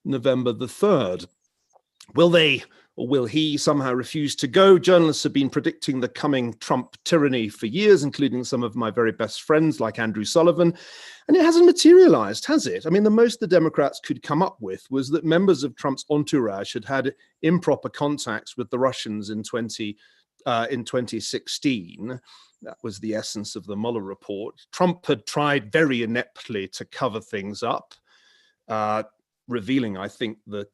November the 3rd. Will they, or will he, somehow refuse to go? Journalists have been predicting the coming Trump tyranny for years, including some of my very best friends like Andrew Sullivan, and it hasn't materialized, has it? I mean, the most the Democrats could come up with was that members of Trump's entourage had had improper contacts with the Russians in 2016. That was the essence of the Mueller report. Trump had tried very ineptly to cover things up, revealing, I think, the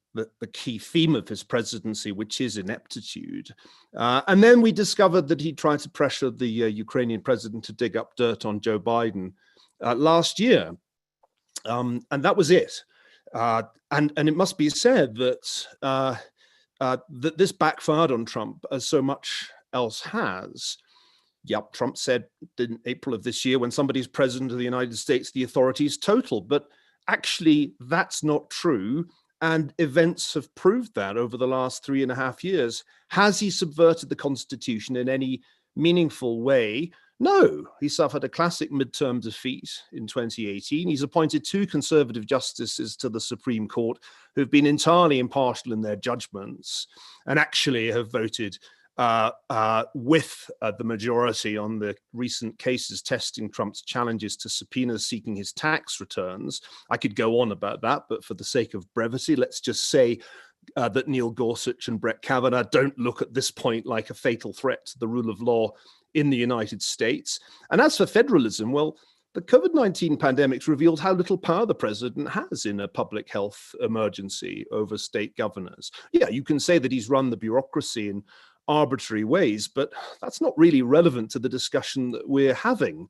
key theme of his presidency, which is ineptitude. And then we discovered that he tried to pressure the Ukrainian president to dig up dirt on Joe Biden last year. And that was it. And it must be said that, that this backfired on Trump, as so much else has. Yep, Trump said in April of this year, when somebody's president of the United States, the authority is total. But actually, that's not true. And events have proved that over the last 3.5 years. Has he subverted the Constitution in any meaningful way? No, he suffered a classic midterm defeat in 2018. He's appointed 2 conservative justices to the Supreme Court who've been entirely impartial in their judgments and actually have voted with the majority on the recent cases testing Trump's challenges to subpoenas seeking his tax returns. I could go on about that, but for the sake of brevity, let's just say that Neil Gorsuch and Brett Kavanaugh don't look at this point like a fatal threat to the rule of law in the United States. And as for federalism, well, the COVID-19 pandemic's revealed how little power the president has in a public health emergency over state governors. Yeah, you can say that he's run the bureaucracy in arbitrary ways, but that's not really relevant to the discussion that we're having.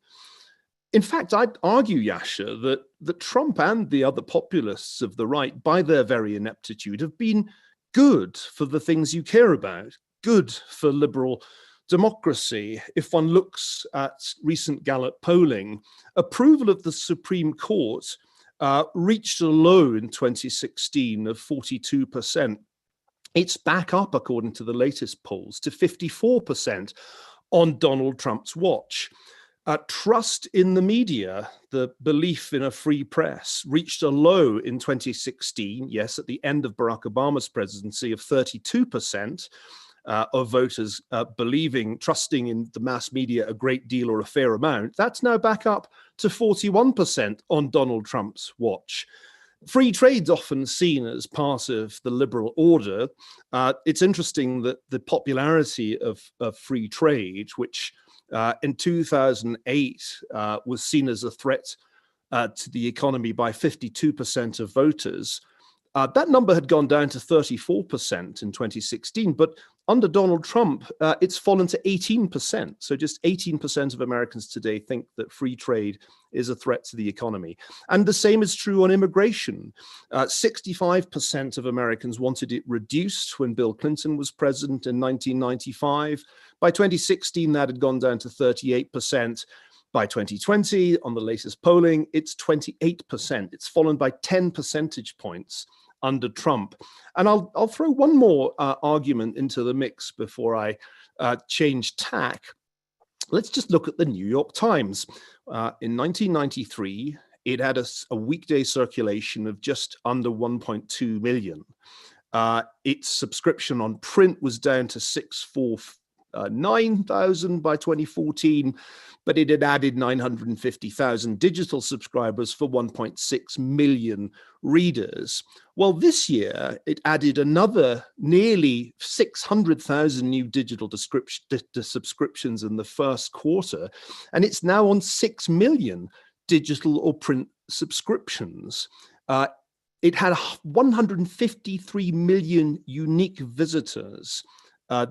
In fact, I'd argue, Yascha, that Trump and the other populists of the right, by their very ineptitude, have been good for the things you care about, good for liberal democracy. If one looks at recent Gallup polling, approval of the Supreme Court reached a low in 2016 of 42%. It's back up, according to the latest polls, to 54% on Donald Trump's watch. Trust in the media, the belief in a free press, reached a low in 2016, yes, at the end of Barack Obama's presidency, of 32% of voters trusting in the mass media a great deal or a fair amount. That's now back up to 41% on Donald Trump's watch. Free trade's often seen as part of the liberal order. It's interesting that the popularity of free trade, which in 2008 was seen as a threat to the economy by 52% of voters, that number had gone down to 34% in 2016, but under Donald Trump, it's fallen to 18%. So just 18% of Americans today think that free trade is a threat to the economy. And the same is true on immigration. 65% of Americans wanted it reduced when Bill Clinton was president in 1995. By 2016, that had gone down to 38%. By 2020, on the latest polling, it's 28%. It's fallen by 10 percentage points under Trump. And I'll throw one more argument into the mix before I change tack. Let's just look at the New York Times. In 1993, it had a weekday circulation of just under 1.2 million. Its subscription on print was down to 649,000 by 2014, but it had added 950,000 digital subscribers for 1.6 million readers. Well, this year, it added another nearly 600,000 new digital subscriptions in the first quarter, and it's now on 6 million digital or print subscriptions. It had 153 million unique visitors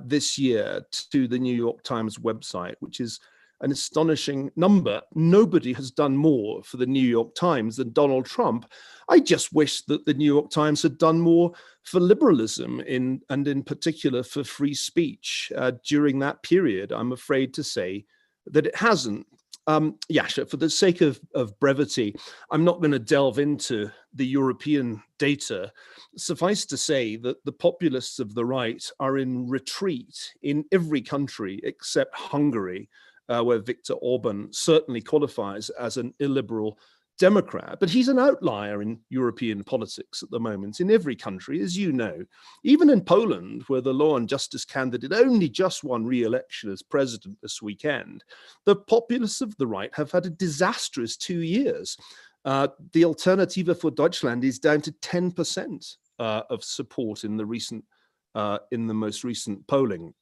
this year to the New York Times website, which is an astonishing number. Nobody has done more for the New York Times than Donald Trump. I just wish that the New York Times had done more for liberalism and in particular for free speech during that period. I'm afraid to say that it hasn't. Yascha, for the sake of brevity, I'm not going to delve into the European data. Suffice to say that the populists of the right are in retreat in every country except Hungary, where Viktor Orban certainly qualifies as an illiberal Democrat, but he's an outlier in European politics at the moment, in every country, as you know. Even in Poland, where the Law and Justice candidate only just won re-election as president this weekend, the populists of the right have had a disastrous 2 years. The Alternative for Deutschland is down to 10% of support in the most recent polling.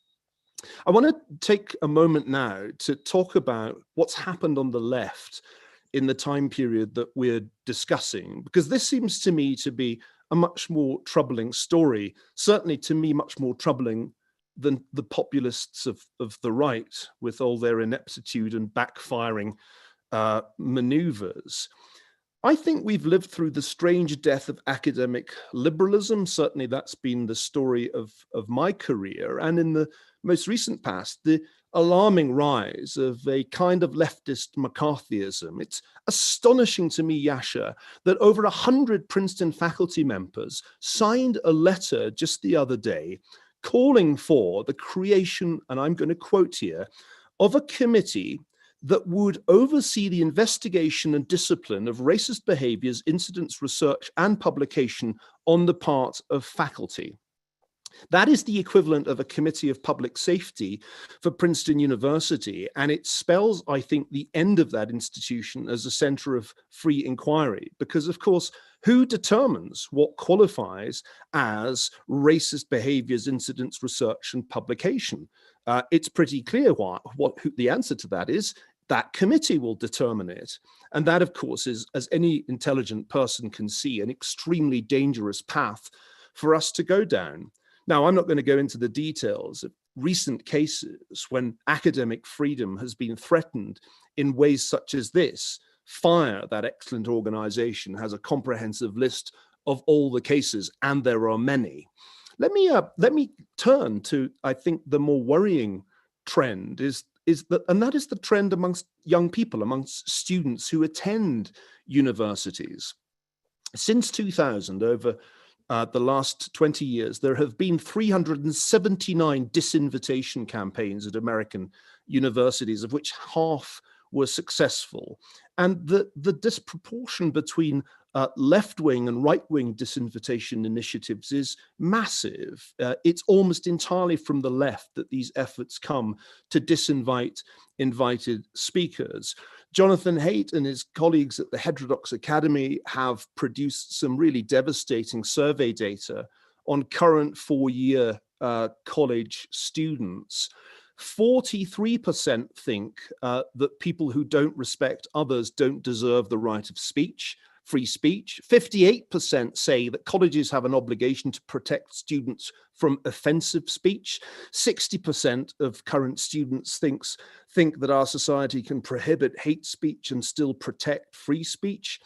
I want to take a moment now to talk about what's happened on the left in the time period that we're discussing, because this seems to me to be a much more troubling story, certainly to me much more troubling than the populists of the right with all their ineptitude and backfiring maneuvers. I think we've lived through the strange death of academic liberalism. Certainly that's been the story of my career. And in the most recent past, the alarming rise of a kind of leftist McCarthyism. It's astonishing to me, Yascha, that over 100 Princeton faculty members signed a letter just the other day calling for the creation, and I'm going to quote here, of a committee that would oversee the investigation and discipline of racist behaviors, incidents, research, and publication on the part of faculty. That is the equivalent of a committee of public safety for Princeton University, and it spells, I think, the end of that institution as a center of free inquiry, because, of course, who determines what qualifies as racist behaviors, incidents, research, and publication? It's pretty clear what the answer to that is. That committee will determine it. And that, of course, is, as any intelligent person can see, an extremely dangerous path for us to go down. Now, I'm not going to go into the details of recent cases when academic freedom has been threatened in ways such as this. FIRE, that excellent organization, has a comprehensive list of all the cases, and there are many. Let me turn to, I think, the more worrying trend that is the trend amongst young people, amongst students who attend universities. Since 2000, over the last 20 years, there have been 379 disinvitation campaigns at American universities, of which half were successful. And the disproportion between left-wing and right-wing disinvitation initiatives is massive. It's almost entirely from the left that these efforts come to disinvite invited speakers. Jonathan Haidt and his colleagues at the Heterodox Academy have produced some really devastating survey data on current four-year college students. 43% think that people who don't respect others don't deserve the right of speech, free speech. 58% say that colleges have an obligation to protect students from offensive speech. 60% of current students think that our society can prohibit hate speech and still protect free speech.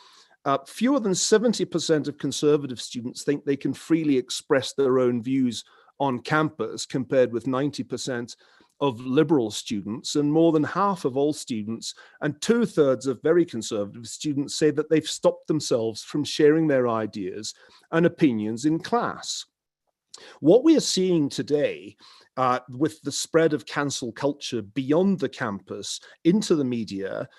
Fewer than 70% of conservative students think they can freely express their own views on campus, compared with 90% of liberal students, and more than half of all students and 2/3 of very conservative students say that they've stopped themselves from sharing their ideas and opinions in class. What we are seeing today with the spread of cancel culture beyond the campus into the media,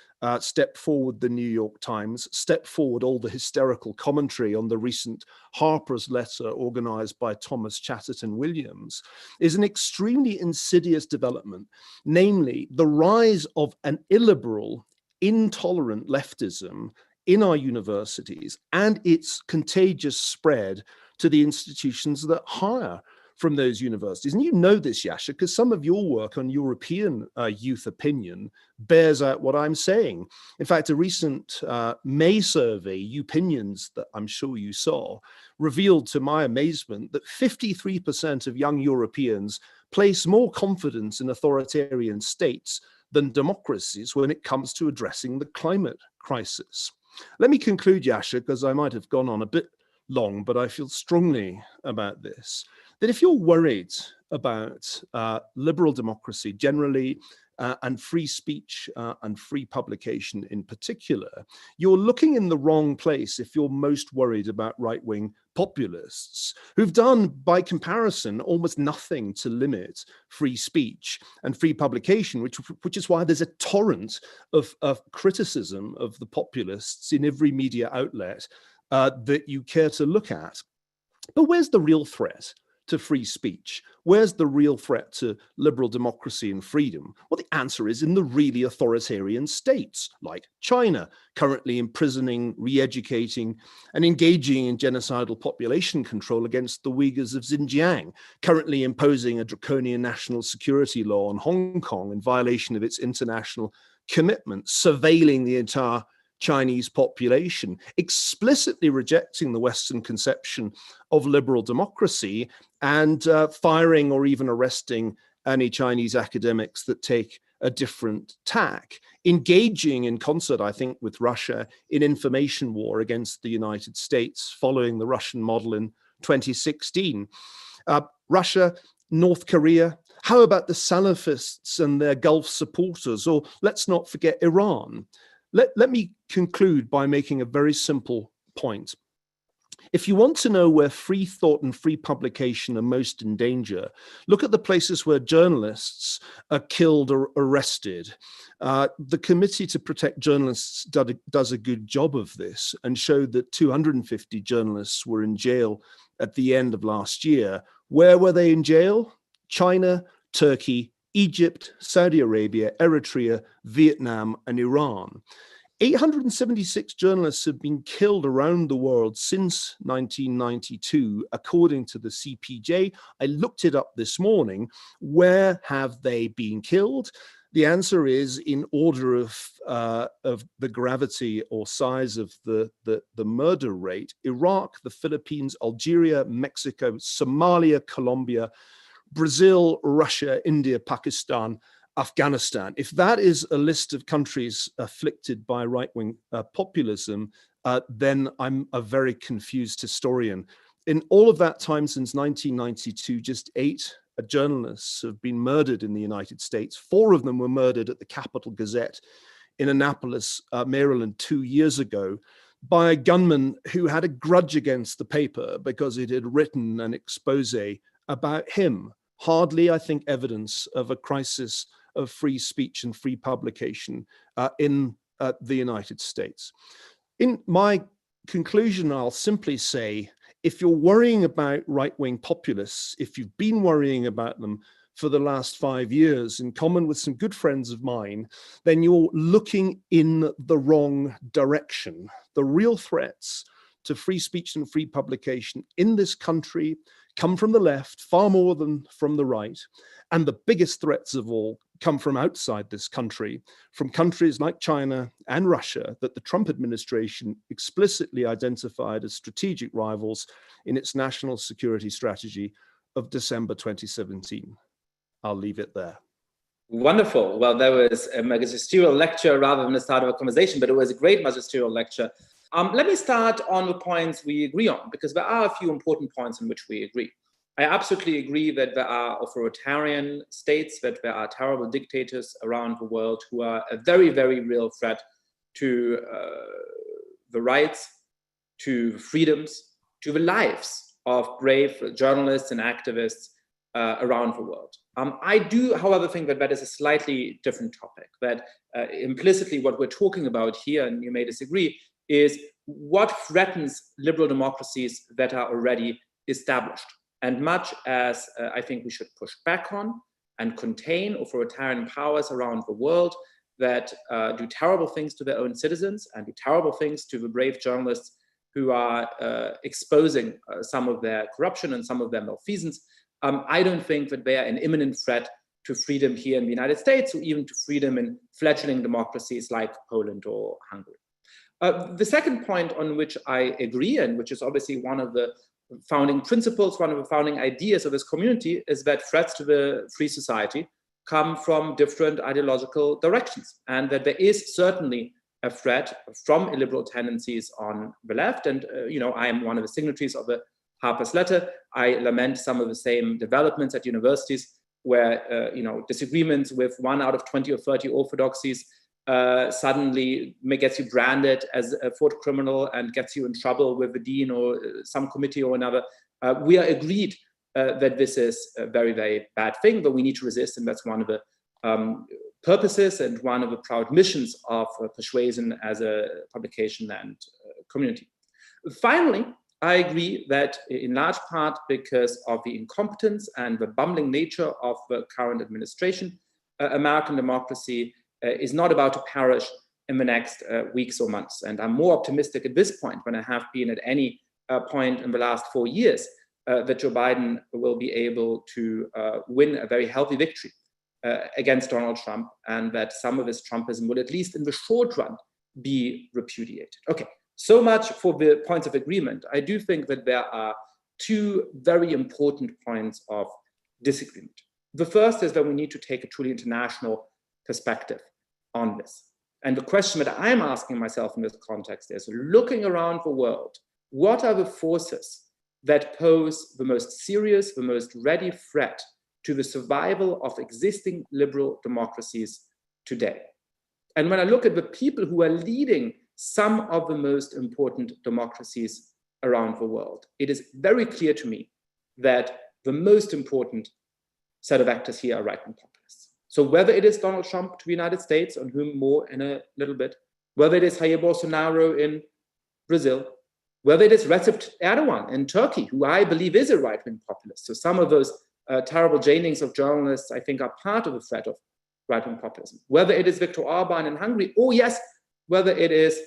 step forward the New York Times, step forward all the hysterical commentary on the recent Harper's letter organized by Thomas Chatterton Williams, is an extremely insidious development, namely the rise of an illiberal, intolerant leftism in our universities and its contagious spread to the institutions that hire from those universities. And you know this, Yascha, because some of your work on European youth opinion bears out what I'm saying. In fact, a recent May survey, Upinions, that I'm sure you saw, revealed to my amazement that 53% of young Europeans place more confidence in authoritarian states than democracies when it comes to addressing the climate crisis. Let me conclude, Yascha, because I might have gone on a bit long, but I feel strongly about this, that if you're worried about liberal democracy generally, and free speech and free publication in particular, you're looking in the wrong place if you're most worried about right-wing populists who've done, by comparison, almost nothing to limit free speech and free publication, which is why there's a torrent of criticism of the populists in every media outlet that you care to look at. But where's the real threat to free speech? Where's the real threat to liberal democracy and freedom? Well, the answer is in the really authoritarian states like China, currently imprisoning, re-educating, and engaging in genocidal population control against the Uyghurs of Xinjiang, currently imposing a draconian national security law on Hong Kong in violation of its international commitments, surveilling the entire Chinese population, explicitly rejecting the Western conception of liberal democracy, and firing or even arresting any Chinese academics that take a different tack, engaging in concert, I think, with Russia in information war against the United States, following the Russian model in 2016. Russia, North Korea, how about the Salafists and their Gulf supporters? Or let's not forget Iran. Let me conclude by making a very simple point. If you want to know where free thought and free publication are most in danger, look at the places where journalists are killed or arrested. The Committee to Protect Journalists does a good job of this and showed that 250 journalists were in jail at the end of last year. Where were they in jail? China, Turkey, Egypt, Saudi Arabia, Eritrea, Vietnam, and Iran. 876 journalists have been killed around the world since 1992, according to the CPJ. I looked it up this morning. Where have they been killed? The answer is in order of the gravity or size of the murder rate: Iraq, the Philippines, Algeria, Mexico, Somalia, Colombia, Brazil, Russia, India, Pakistan, Afghanistan. If that is a list of countries afflicted by right-wing populism, then I'm a very confused historian. In all of that time since 1992, just 8 journalists have been murdered in the United States. 4 of them were murdered at the Capital Gazette in Annapolis, Maryland, 2 years ago by a gunman who had a grudge against the paper because it had written an expose about him. Hardly, I think, evidence of a crisis of free speech and free publication in the United States. In my conclusion, I'll simply say, if you're worrying about right-wing populists, if you've been worrying about them for the last 5 years, in common with some good friends of mine, then you're looking in the wrong direction. The real threats to free speech and free publication in this country come from the left far more than from the right. And the biggest threats of all come from outside this country, from countries like China and Russia that the Trump administration explicitly identified as strategic rivals in its national security strategy of December 2017. I'll leave it there. Wonderful. Well, that was a magisterial lecture rather than the start of a conversation, but it was a great magisterial lecture. Let me start on the points we agree on, because there are a few important points in which we agree. I absolutely agree that there are authoritarian states, that there are terrible dictators around the world who are a very, very real threat to the rights, to the freedoms, to the lives of brave journalists and activists around the world. I do, however, think that that is a slightly different topic, that implicitly what we're talking about here, and you may disagree, is what threatens liberal democracies that are already established. And much as I think we should push back on and contain authoritarian powers around the world that do terrible things to their own citizens and do terrible things to the brave journalists who are exposing some of their corruption and some of their malfeasance, I don't think that they are an imminent threat to freedom here in the United States, or even to freedom in fledgling democracies like Poland or Hungary. The second point on which I agree, and which is obviously one of the founding principles, one of the founding ideas of this community, is that threats to the free society come from different ideological directions, and that there is certainly a threat from illiberal tendencies on the left. And I am one of the signatories of the Harper's letter. I lament some of the same developments at universities where disagreements with 1 out of 20 or 30 orthodoxies suddenly gets you branded as a thought criminal and gets you in trouble with the dean or some committee or another. We are agreed that this is a very, very bad thing, but we need to resist, and that's one of the purposes and one of the proud missions of Persuasion as a publication and community. Finally, I agree that in large part because of the incompetence and the bumbling nature of the current administration, American democracy is not about to perish in the next weeks or months. And I'm more optimistic at this point than I have been at any point in the last 4 years that Joe Biden will be able to win a very healthy victory against Donald Trump, and that some of his Trumpism will, at least in the short run, be repudiated. Okay, so much for the points of agreement. I do think that there are 2 very important points of disagreement. The first is that we need to take a truly international perspective on this. And the question that I'm asking myself in this context is, looking around the world, what are the forces that pose the most serious, the most ready threat to the survival of existing liberal democracies today? And when I look at the people who are leading some of the most important democracies around the world, it is very clear to me that the most important set of actors here are right-wing populists. So whether it is Donald Trump to the United States, on whom more in a little bit, whether it is Jair Bolsonaro in Brazil, whether it is Recep Erdogan in Turkey, who I believe is a right-wing populist. So some of those terrible jailings of journalists, I think, are part of the threat of right-wing populism. Whether it is Viktor Orban in Hungary, or yes, whether it is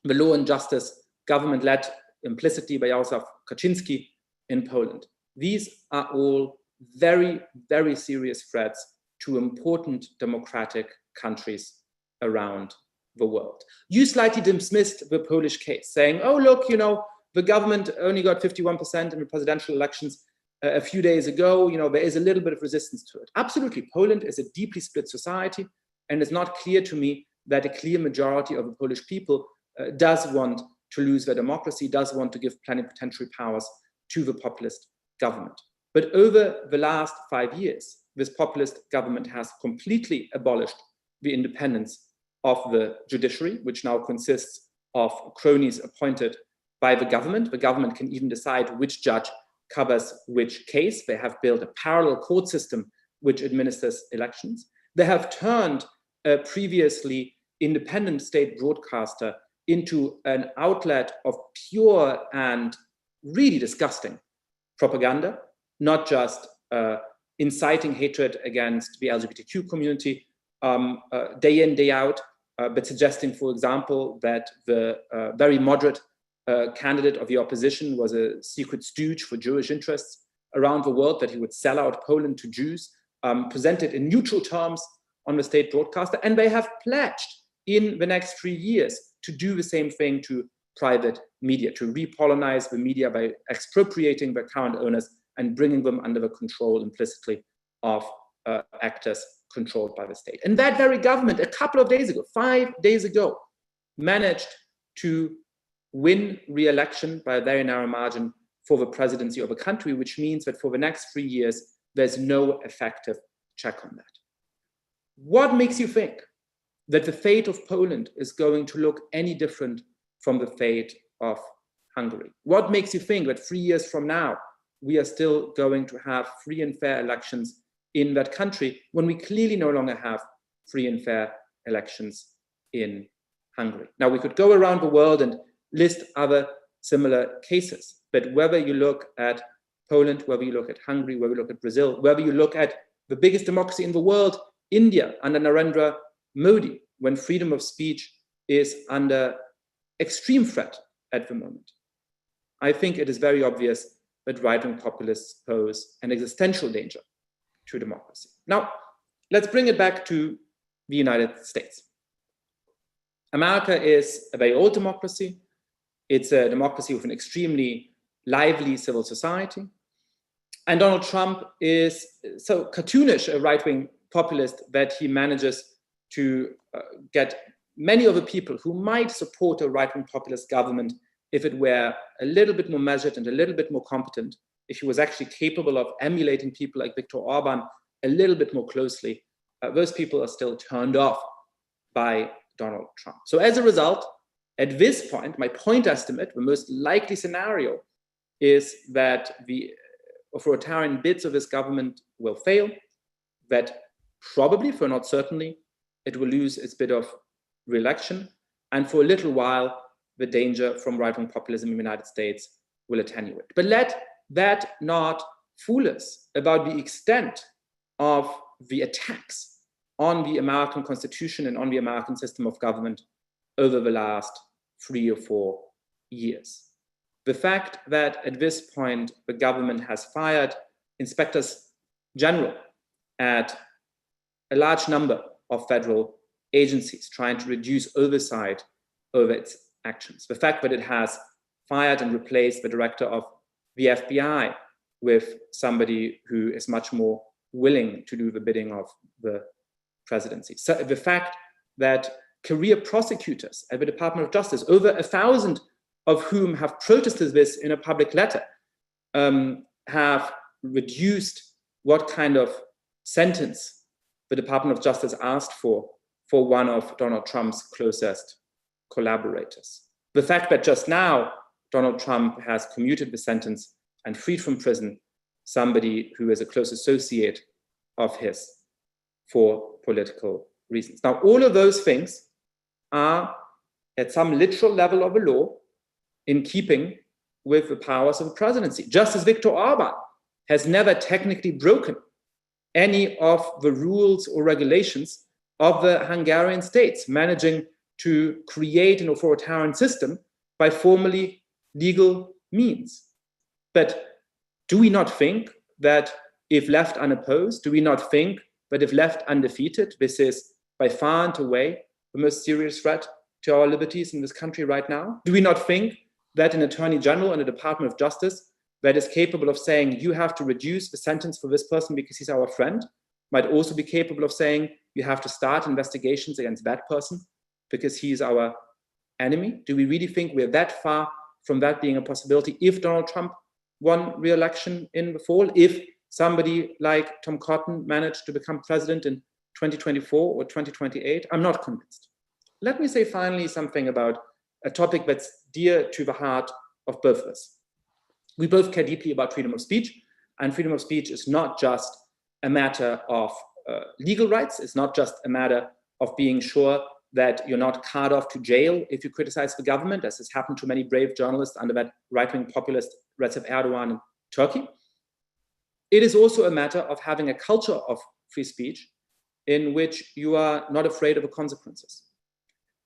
the law and justice government-led implicitly by Jarosław Kaczynski in Poland. These are all very, very serious threats to important democratic countries around the world. You slightly dismissed the Polish case, saying, oh, look, the government only got 51% in the presidential elections a few days ago. There is a little bit of resistance to it. Absolutely. Poland is a deeply split society, and it's not clear to me that a clear majority of the Polish people does want to lose their democracy, does want to give plenipotentiary powers to the populist government. But over the last 5 years, this populist government has completely abolished the independence of the judiciary, which now consists of cronies appointed by the government. The government can even decide which judge covers which case. They have built a parallel court system which administers elections. They have turned a previously independent state broadcaster into an outlet of pure and really disgusting propaganda, not just inciting hatred against the LGBTQ community day in, day out, but suggesting, for example, that the very moderate candidate of the opposition was a secret stooge for Jewish interests around the world, that he would sell out Poland to Jews, presented in neutral terms on the state broadcaster. And they have pledged in the next 3 years to do the same thing to private media, to repolonize the media by expropriating their current owners and bringing them under the control implicitly of actors controlled by the state. And that very government, a couple of days ago, 5 days ago, managed to win re-election by a very narrow margin for the presidency of a country, which means that for the next 3 years, there's no effective check on that. What makes you think that the fate of Poland is going to look any different from the fate of Hungary? What makes you think that 3 years from now, we are still going to have free and fair elections in that country when we clearly no longer have free and fair elections in Hungary? Now, we could go around the world and list other similar cases, but whether you look at Poland, whether you look at Hungary, whether you look at Brazil, whether you look at the biggest democracy in the world, India, under Narendra Modi, when freedom of speech is under extreme threat at the moment, I think it is very obvious that right-wing populists pose an existential danger to democracy. Now, let's bring it back to the United States. America is a very old democracy. It's a democracy with an extremely lively civil society. And Donald Trump is so cartoonish a right-wing populist that he manages to get many of the people who might support a right-wing populist government if it were a little bit more measured and a little bit more competent, if he was actually capable of emulating people like Viktor Orban a little bit more closely, those people are still turned off by Donald Trump. So as a result, at this point, my point estimate, the most likely scenario is that the authoritarian bids of this government will fail, that probably, for not certainly, it will lose its bid of re-election, and for a little while, the danger from right-wing populism in the United States will attenuate. But let that not fool us about the extent of the attacks on the American Constitution and on the American system of government over the last 3 or 4 years. The fact that at this point the government has fired inspectors general at a large number of federal agencies trying to reduce oversight over its actions. The fact that it has fired and replaced the director of the FBI with somebody who is much more willing to do the bidding of the presidency. So the fact that career prosecutors at the Department of Justice, over 1,000 of whom have protested this in a public letter, have reduced what kind of sentence the Department of Justice asked for one of Donald Trump's closest collaborators. The fact that just now Donald Trump has commuted the sentence and freed from prison somebody who is a close associate of his for political reasons. Now, all of those things are at some literal level of the law in keeping with the powers of the presidency. Just as Viktor Orban has never technically broken any of the rules or regulations of the Hungarian states, managing to create an authoritarian system by formally legal means. But do we not think that if left unopposed, do we not think that if left undefeated, this is by far and away the most serious threat to our liberties in this country right now? Do we not think that an attorney general and a Department of Justice that is capable of saying you have to reduce the sentence for this person because he's our friend might also be capable of saying you have to start investigations against that person because he's our enemy? Do we really think we're that far from that being a possibility if Donald Trump won re-election in the fall? If somebody like Tom Cotton managed to become president in 2024 or 2028? I'm not convinced. Let me say finally something about a topic that's dear to the heart of both of us. We both care deeply about freedom of speech, and freedom of speech is not just a matter of legal rights. It's not just a matter of being sure that you're not carted off to jail if you criticize the government, as has happened to many brave journalists under that right-wing populist Recep Erdogan in Turkey. It is also a matter of having a culture of free speech in which you are not afraid of the consequences.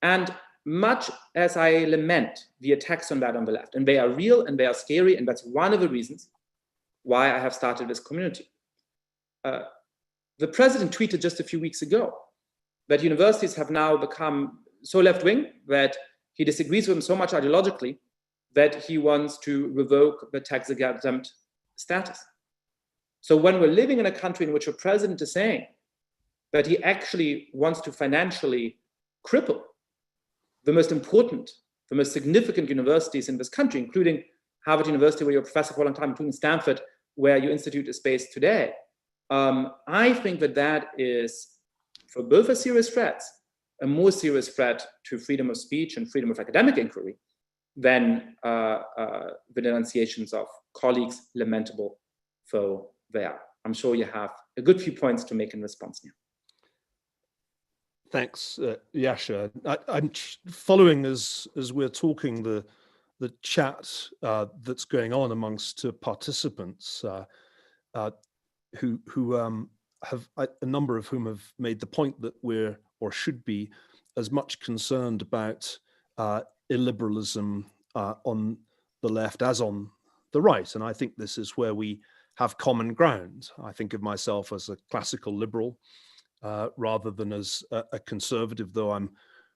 And much as I lament the attacks on that on the left, and they are real and they are scary, and that's one of the reasons why I have started this community. The president tweeted just a few weeks ago that universities have now become so left-wing that he disagrees with them so much ideologically that he wants to revoke the tax-exempt status. So when we're living in a country in which a president is saying that he actually wants to financially cripple the most important, the most significant universities in this country, including Harvard University, where you're a professor for a long time, including Stanford, where your institute is based today, I think that that is, for both a serious threat, a more serious threat to freedom of speech and freedom of academic inquiry than the denunciations of colleagues, lamentable though they are. I'm sure you have a good few points to make in response here. Thanks, Yascha. I'm following as we're talking the chat that's going on amongst participants who have a number of whom have made the point that we're or should be as much concerned about illiberalism on the left as on the right, and I think this is where we have common ground. I think of myself as a classical liberal. Rather than as a conservative, though I'm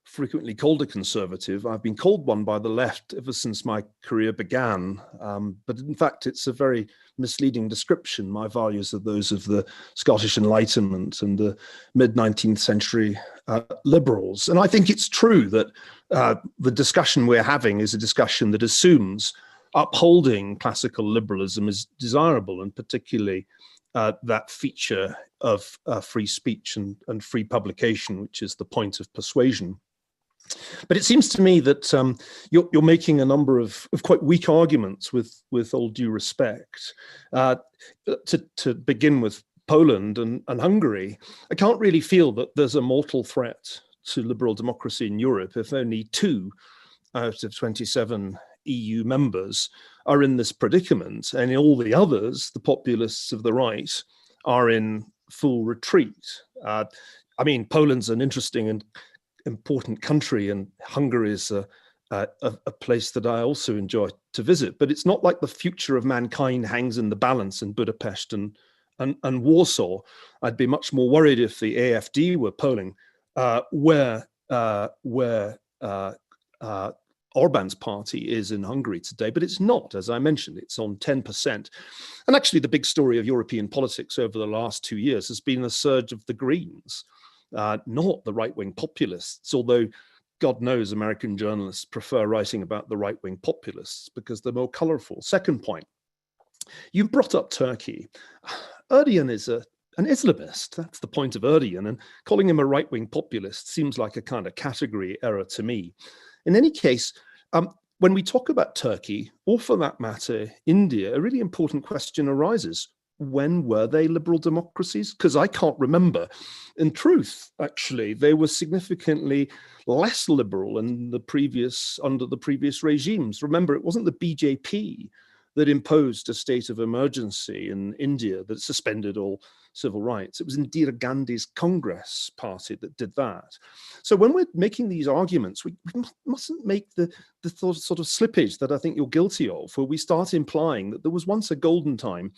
frequently called a conservative. I've been called one by the left ever since my career began. But in fact, it's a very misleading description. My values are those of the Scottish Enlightenment and the mid-19th century liberals. And I think it's true that the discussion we're having is a discussion that assumes upholding classical liberalism is desirable, and particularly that feature of free speech and free publication, which is the point of persuasion. But it seems to me that you're making a number of quite weak arguments with all due respect. To begin with Poland and Hungary, I can't really feel that there's a mortal threat to liberal democracy in Europe if only 2 out of 27 EU members are in this predicament, and all the others, the populists of the right, are in full retreat. I mean, Poland's an interesting and important country, and Hungary is a place that I also enjoy to visit. But it's not like the future of mankind hangs in the balance in Budapest and Warsaw. I'd be much more worried if the AfD were polling where Orban's party is in Hungary today, but it's not. As I mentioned, it's on 10%. And actually, the big story of European politics over the last 2 years has been the surge of the Greens, not the right-wing populists, although God knows American journalists prefer writing about the right-wing populists because they're more colorful. Second point, you brought up Turkey. Erdogan is an Islamist. That's the point of Erdogan, and calling him a right-wing populist seems like a kind of category error to me. In any case, when we talk about Turkey, or for that matter, India, a really important question arises. When were they liberal democracies? Because I can't remember. In truth, actually, they were significantly less liberal under the previous regimes. Remember, it wasn't the BJP that imposed a state of emergency in India that suspended all civil rights. It was Indira Gandhi's Congress party that did that. So when we're making these arguments, we mustn't make the sort of slippage that I think you're guilty of, where we start implying that there was once a golden time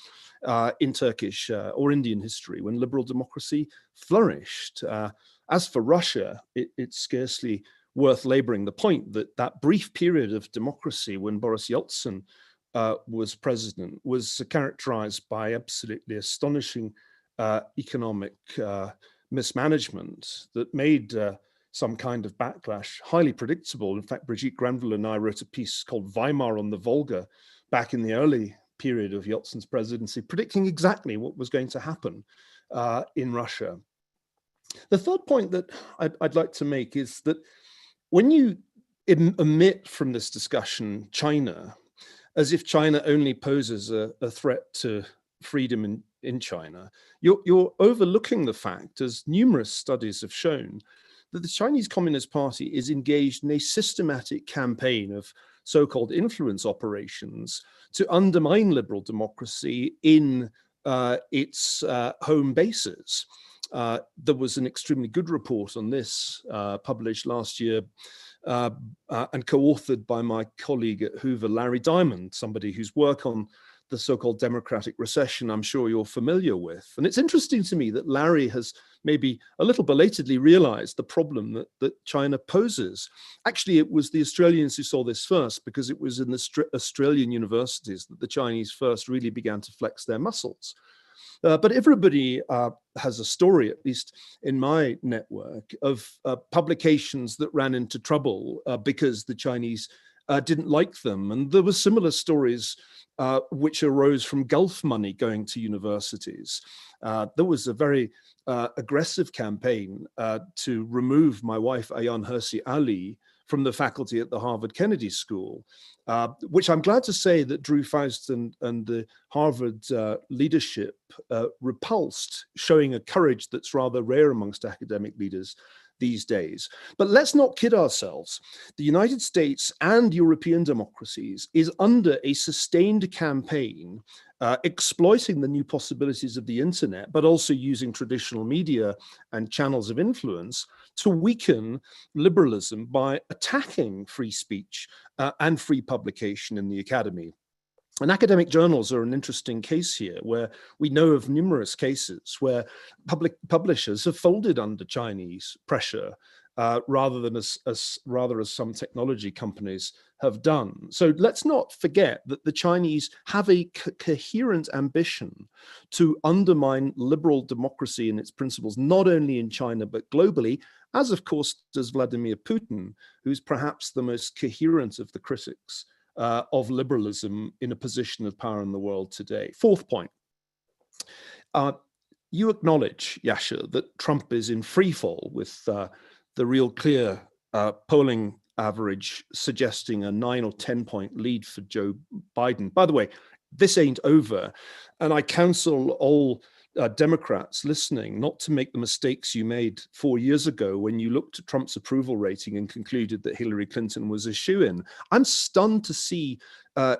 in Turkish or Indian history when liberal democracy flourished. As for Russia, it's scarcely worth laboring the point that that brief period of democracy when Boris Yeltsin was president was characterized by absolutely astonishing economic mismanagement that made some kind of backlash highly predictable. In fact, Brigitte Granville and I wrote a piece called Weimar on the Volga back in the early period of Yeltsin's presidency, predicting exactly what was going to happen in Russia. The third point that I'd like to make is that when you omit from this discussion China, as if China only poses a threat to freedom in China, you're overlooking the fact, as numerous studies have shown, that the Chinese Communist Party is engaged in a systematic campaign of so-called influence operations to undermine liberal democracy in its home bases. There was an extremely good report on this published last year and co-authored by my colleague at Hoover, Larry Diamond, somebody whose work on the so-called democratic recession I'm sure you're familiar with. And it's interesting to me that Larry has maybe a little belatedly realized the problem that China poses. Actually, it was the Australians who saw this first, because it was in the Australian universities that the Chinese first really began to flex their muscles. But everybody has a story, at least in my network, of publications that ran into trouble because the Chinese didn't like them. And there were similar stories which arose from Gulf money going to universities. There was a very aggressive campaign to remove my wife, Ayaan Hirsi Ali, from the faculty at the Harvard Kennedy School, which I'm glad to say that Drew Faust and the Harvard leadership repulsed, showing a courage that's rather rare amongst academic leaders these days. But let's not kid ourselves. The United States and European democracies is under a sustained campaign exploiting the new possibilities of the internet, but also using traditional media and channels of influence to weaken liberalism by attacking free speech and free publication in the academy. And academic journals are an interesting case here, where we know of numerous cases where public publishers have folded under Chinese pressure, rather as some technology companies have done. So let's not forget that the Chinese have a coherent ambition to undermine liberal democracy and its principles, not only in China, but globally, as of course does Vladimir Putin, who's perhaps the most coherent of the critics of liberalism in a position of power in the world today. Fourth point. You acknowledge, Yascha, that Trump is in free fall with the real clear polling average suggesting a 9 or 10 point lead for Joe Biden. By the way, this ain't over. And I counsel all Democrats listening not to make the mistakes you made 4 years ago when you looked at Trump's approval rating and concluded that Hillary Clinton was a shoo-in. I'm stunned to see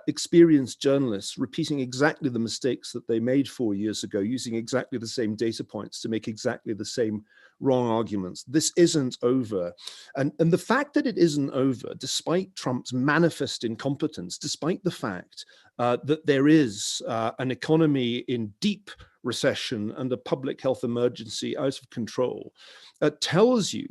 experienced journalists repeating exactly the mistakes that they made 4 years ago, using exactly the same data points to make exactly the same wrong arguments. This isn't over. And the fact that it isn't over, despite Trump's manifest incompetence, despite the fact that there is an economy in deep recession and a public health emergency out of control, tells you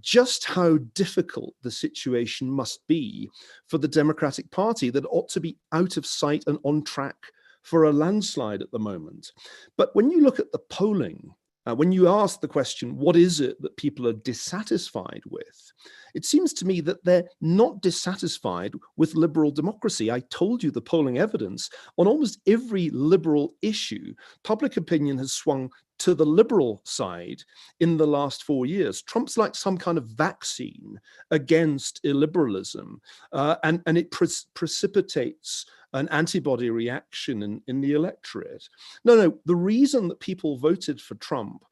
just how difficult the situation must be for the Democratic Party, that ought to be out of sight and on track for a landslide at the moment. But when you look at the polling, when you ask the question, what is it that people are dissatisfied with? It seems to me that they're not dissatisfied with liberal democracy. I told you the polling evidence on almost every liberal issue. Public opinion has swung to the liberal side in the last 4 years. Trump's like some kind of vaccine against illiberalism, and it precipitates an antibody reaction in the electorate. No, the reason that people voted for Trump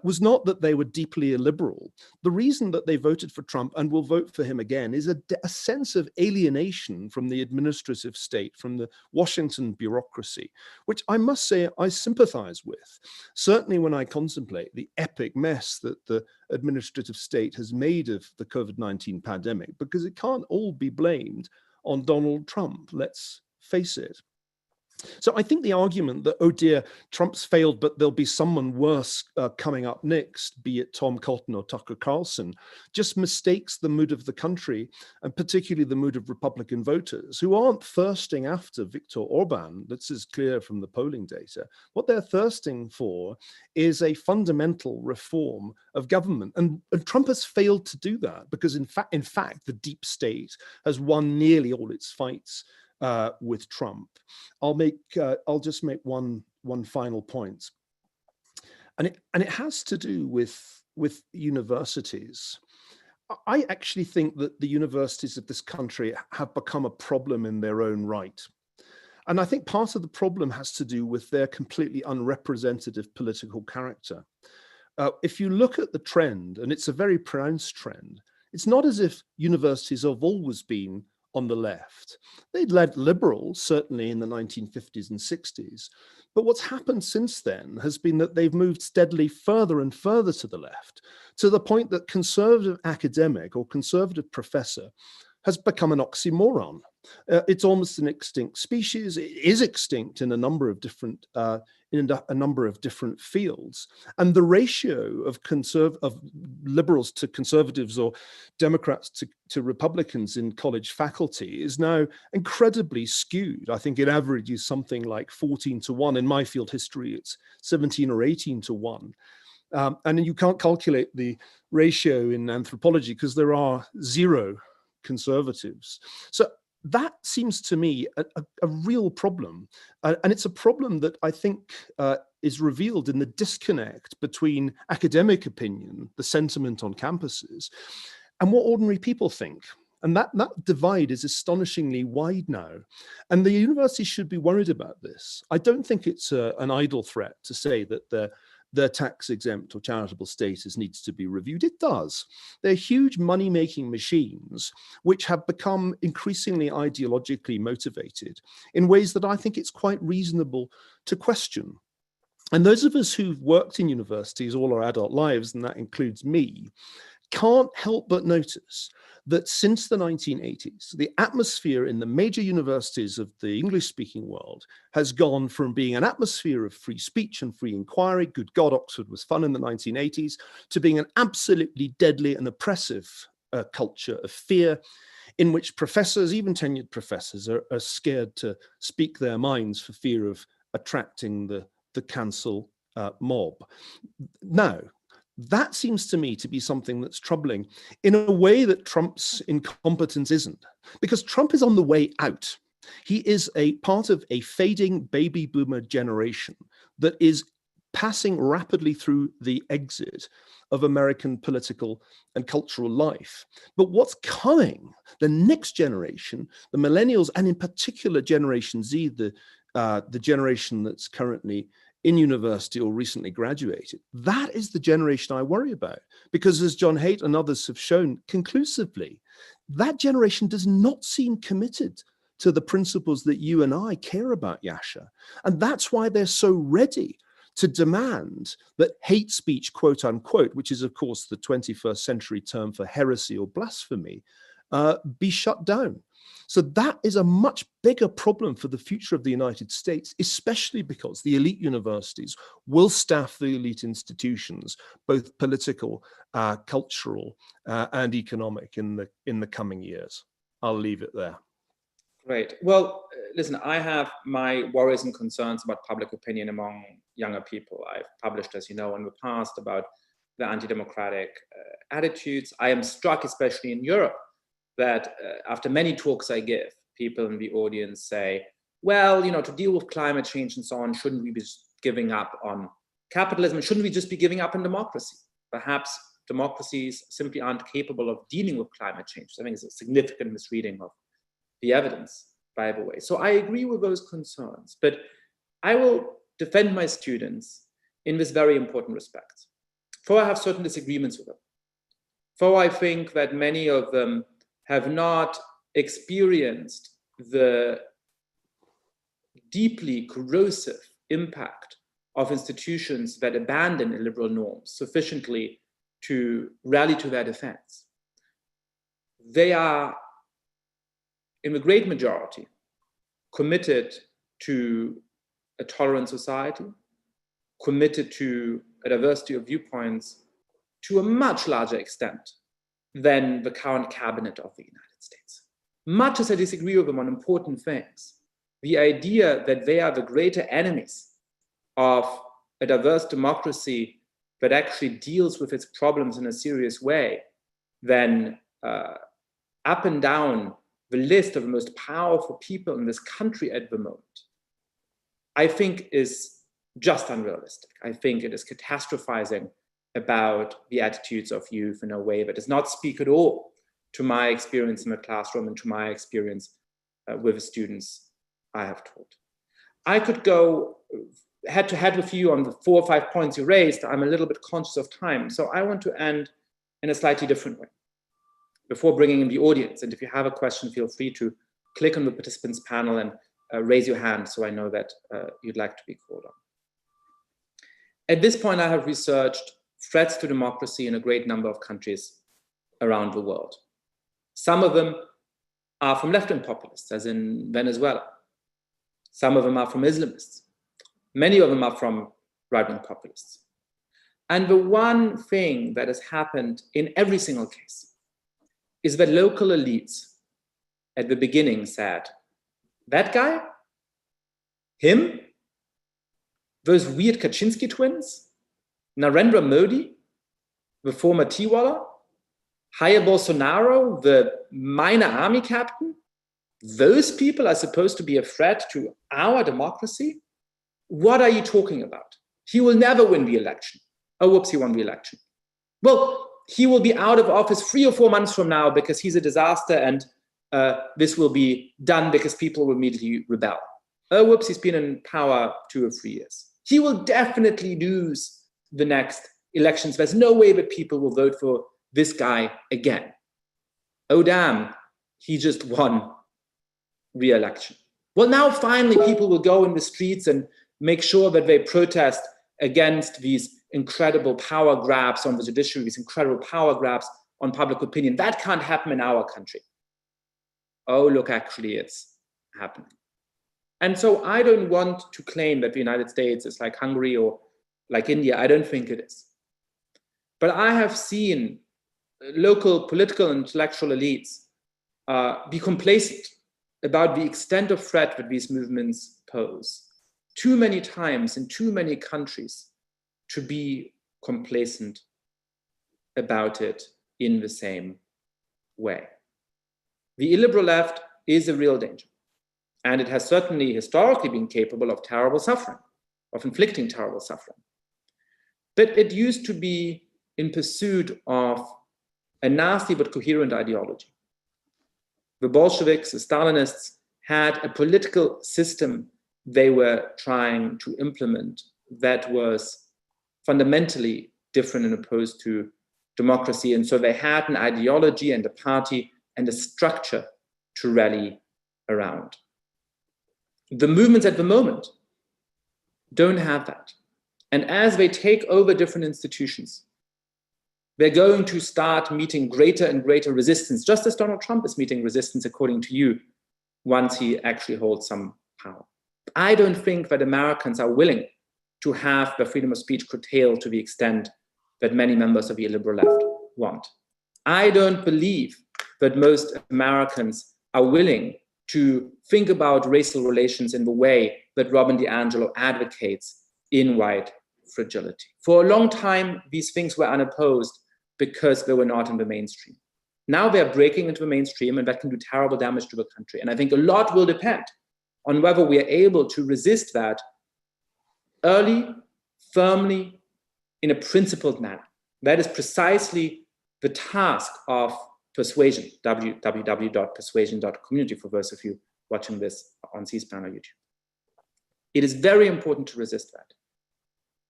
was not that they were deeply illiberal. The reason that they voted for Trump and will vote for him again is a sense of alienation from the administrative state, from the Washington bureaucracy, which I must say I sympathize with. Certainly when I contemplate the epic mess that the administrative state has made of the COVID-19 pandemic, because it can't all be blamed on Donald Trump, let's face it. So I think the argument that, oh dear, Trump's failed, but there'll be someone worse coming up next, be it Tom Cotton or Tucker Carlson, just mistakes the mood of the country, and particularly the mood of Republican voters who aren't thirsting after Viktor Orban. This is clear from the polling data. What they're thirsting for is a fundamental reform of government. And Trump has failed to do that because in fact, the deep state has won nearly all its fights with Trump. I'll just make one final point, and it has to do with universities. I actually think that the universities of this country have become a problem in their own right. And I think part of the problem has to do with their completely unrepresentative political character. If you look at the trend, and it's a very pronounced trend, it's not as if universities have always been on the left. They'd led liberals, certainly in the 1950s and 60s. But what's happened since then has been that they've moved steadily further and further to the left, to the point that conservative academic or conservative professor has become an oxymoron. It's almost an extinct species. It is extinct in a number of different fields, and the ratio of liberals to conservatives or Democrats to Republicans in college faculty is now incredibly skewed. I think it averages something like 14-1. In my field history, it's 17 or 18-1. And you can't calculate the ratio in anthropology because there are 0 conservatives. So that seems to me a real problem. And it's a problem that I think is revealed in the disconnect between academic opinion, the sentiment on campuses, and what ordinary people think. And that divide is astonishingly wide now. And the university should be worried about this. I don't think it's an idle threat to say that their tax-exempt or charitable status needs to be reviewed. It does. They're huge money-making machines which have become increasingly ideologically motivated in ways that I think it's quite reasonable to question. And those of us who've worked in universities all our adult lives, and that includes me, can't help but notice that since the 1980s, the atmosphere in the major universities of the English-speaking world has gone from being an atmosphere of free speech and free inquiry, good God, Oxford was fun in the 1980s, to being an absolutely deadly and oppressive culture of fear, in which professors, even tenured professors, are scared to speak their minds for fear of attracting the cancel mob. Now, That seems to me to be something that's troubling in a way that Trump's incompetence isn't, because Trump is on the way out. He is a part of a fading baby boomer generation that is passing rapidly through the exit of American political and cultural life. But what's coming, the next generation, the millennials, and in particular Generation Z, the generation that's currently in university or recently graduated, that is the generation I worry about. Because as John Haidt and others have shown conclusively, that generation does not seem committed to the principles that you and I care about, Yascha. And that's why they're so ready to demand that hate speech, quote unquote, which is of course the 21st century term for heresy or blasphemy, be shut down. So that is a much bigger problem for the future of the United States, especially because the elite universities will staff the elite institutions, both political, cultural, and economic in the coming years. I'll leave it there. Great. Well, listen, I have my worries and concerns about public opinion among younger people. I've published, as you know, in the past about the anti-democratic attitudes. I am struck, especially in Europe, that after many talks I give, people in the audience say, well, you know, to deal with climate change and so on, shouldn't we be giving up on capitalism? Shouldn't we just be giving up on democracy? Perhaps democracies simply aren't capable of dealing with climate change. I think it's a significant misreading of the evidence, by the way. So I agree with those concerns, but I will defend my students in this very important respect. For I have certain disagreements with them. For I think that many of them have not experienced the deeply corrosive impact of institutions that abandon illiberal norms sufficiently to rally to their defense. They are, in the great majority, committed to a tolerant society, committed to a diversity of viewpoints to a much larger extent than the current cabinet of the United States. Much as I disagree with them on important things, the idea that they are the greater enemies of a diverse democracy that actually deals with its problems in a serious way than up and down the list of the most powerful people in this country at the moment, I think is just unrealistic. I think it is catastrophizing about the attitudes of youth in a way that does not speak at all to my experience in the classroom and to my experience with the students I have taught. I could go head to head with you on the 4 or 5 points you raised. I'm a little bit conscious of time, so I want to end in a slightly different way before bringing in the audience. And if you have a question, feel free to click on the participants panel and raise your hand so I know that you'd like to be called on. At this point, I have researched threats to democracy in a great number of countries around the world. Some of them are from left-wing populists, as in Venezuela. Some of them are from Islamists. Many of them are from right-wing populists. And the one thing that has happened in every single case is that local elites at the beginning said, that guy, him, those weird Kaczynski twins, Narendra Modi, the former Tiwala, Jair Bolsonaro, the minor army captain, those people are supposed to be a threat to our democracy? What are you talking about? He will never win the election. Oh, whoops, he won the election. Well, he will be out of office 3 or 4 months from now because he's a disaster and this will be done because people will immediately rebel. Oh, whoops, he's been in power 2 or 3 years. He will definitely lose the next elections. There's no way that people will vote for this guy again. Oh, damn, he just won re-election. Well, now finally people will go in the streets and make sure that they protest against these incredible power grabs on the judiciary, these incredible power grabs on public opinion. That can't happen in our country. Oh, look, actually it's happening. And so I don't want to claim that the United States is like Hungary or like India. I don't think it is. But I have seen local political and intellectual elites be complacent about the extent of threat that these movements pose too many times in too many countries to be complacent about it in the same way. The illiberal left is a real danger. And it has certainly historically been capable of terrible suffering, of inflicting terrible suffering. But it used to be in pursuit of a nasty but coherent ideology. The Bolsheviks, the Stalinists, had a political system they were trying to implement that was fundamentally different and opposed to democracy. And so they had an ideology and a party and a structure to rally around. The movements at the moment don't have that. And as they take over different institutions, they're going to start meeting greater and greater resistance, just as Donald Trump is meeting resistance, according to you, once he actually holds some power. I don't think that Americans are willing to have the freedom of speech curtailed to the extent that many members of the illiberal left want. I don't believe that most Americans are willing to think about racial relations in the way that Robin DiAngelo advocates in White Fragility. For a long time, these things were unopposed because they were not in the mainstream. Now they're breaking into the mainstream, and that can do terrible damage to the country. And I think a lot will depend on whether we are able to resist that early, firmly, in a principled manner. That is precisely the task of Persuasion, www.persuasion.community, for those of you watching this on C-SPAN or YouTube. It is very important to resist that.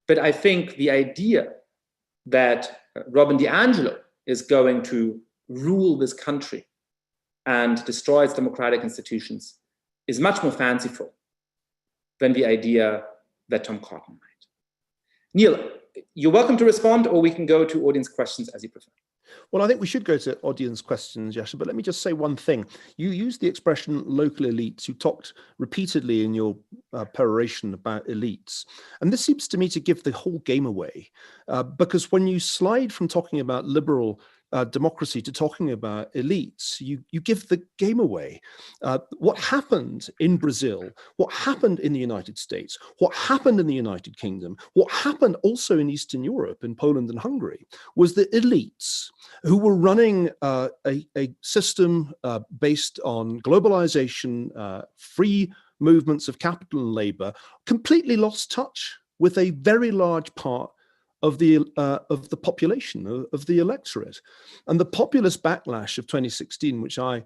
But I think the idea that Robin DiAngelo is going to rule this country and destroy its democratic institutions is much more fanciful than the idea that Tom Cotton might. Niall, you're welcome to respond, or we can go to audience questions as you prefer. Well, I think we should go to audience questions, Yascha, but let me just say one thing. You used the expression local elites. You talked repeatedly in your peroration about elites. And this seems to me to give the whole game away, because when you slide from talking about liberal democracy to talking about elites, you give the game away. What happened in Brazil, what happened in the United States, what happened in the United Kingdom, what happened also in Eastern Europe, in Poland and Hungary, was the elites who were running a system based on globalization, free movements of capital and labor, completely lost touch with a very large part of the population, of the electorate. And the populist backlash of 2016, which I